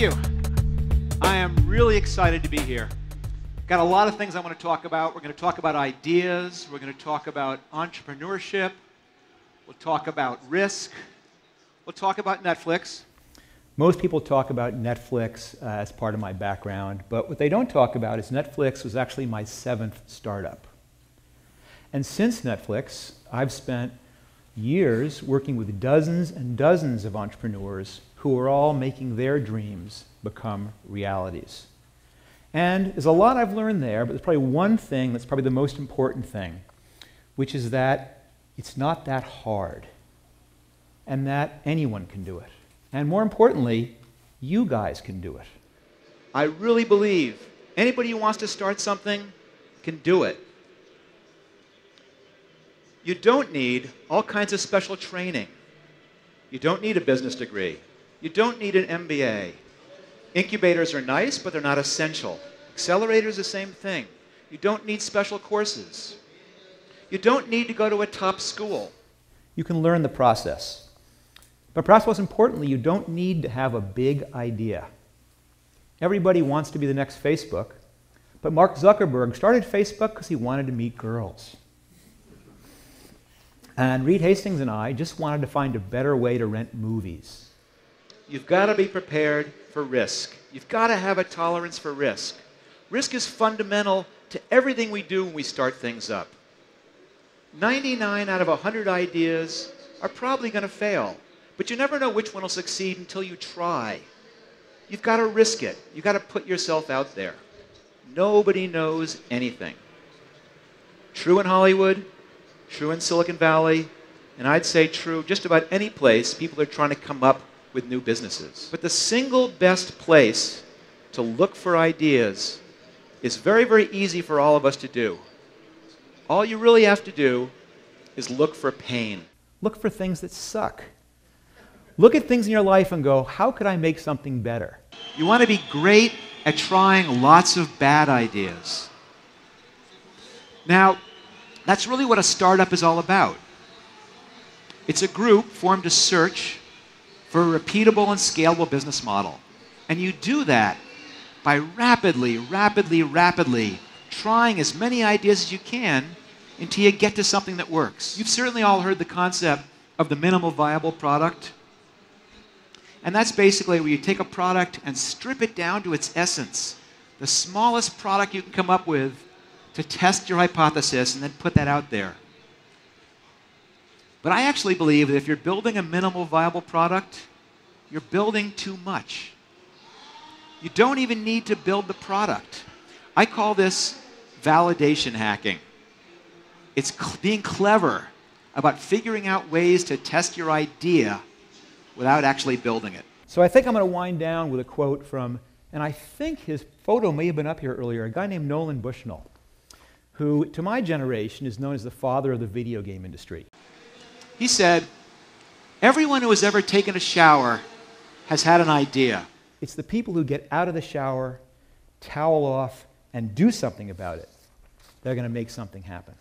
you. I am really excited to be here. Got a lot of things I want to talk about. We're going to talk about ideas. We're going to talk about entrepreneurship. We'll talk about risk. We'll talk about Netflix. Most people talk about Netflix as part of my background, but what they don't talk about is Netflix was actually my 7th startup. And since Netflix, I've spent years working with dozens and dozens of entrepreneurs who are all making their dreams become realities. And there's a lot I've learned there, but there's probably one thing that's probably the most important thing, which is that it's not that hard, and that anyone can do it. And more importantly, you guys can do it. I really believe anybody who wants to start something can do it. You don't need all kinds of special training. You don't need a business degree. You don't need an MBA. Incubators are nice, but they're not essential. Accelerators, the same thing. You don't need special courses. You don't need to go to a top school. You can learn the process. But perhaps most importantly, you don't need to have a big idea. Everybody wants to be the next Facebook, but Mark Zuckerberg started Facebook because he wanted to meet girls. And Reed Hastings and I just wanted to find a better way to rent movies. You've got to be prepared for risk. You've got to have a tolerance for risk. Risk is fundamental to everything we do when we start things up. 99 out of 100 ideas are probably going to fail, but you never know which one will succeed until you try. You've got to risk it. You've got to put yourself out there. Nobody knows anything. True in Hollywood, true in Silicon Valley, and I'd say true just about any place people are trying to come up with new businesses. But the single best place to look for ideas is very, very easy for all of us to do. All you really have to do is look for pain. Look for things that suck. Look at things in your life and go, how could I make something better? You want to be great at trying lots of bad ideas. Now, that's really what a startup is all about. It's a group formed to search for a repeatable and scalable business model. And you do that by rapidly trying as many ideas as you can until you get to something that works. You've certainly all heard the concept of the minimal viable product. And that's basically where you take a product and strip it down to its essence, the smallest product you can come up with to test your hypothesis and then put that out there. But I actually believe that if you're building a minimal viable product, you're building too much. You don't even need to build the product. I call this validation hacking. It's being clever about figuring out ways to test your idea without actually building it. So I think I'm going to wind down with a quote from, and I think his photo may have been up here earlier, a guy named Nolan Bushnell, who to my generation is known as the father of the video game industry. He said, everyone who has ever taken a shower has had an idea. It's the people who get out of the shower, towel off, and do something about it that are going to make something happen.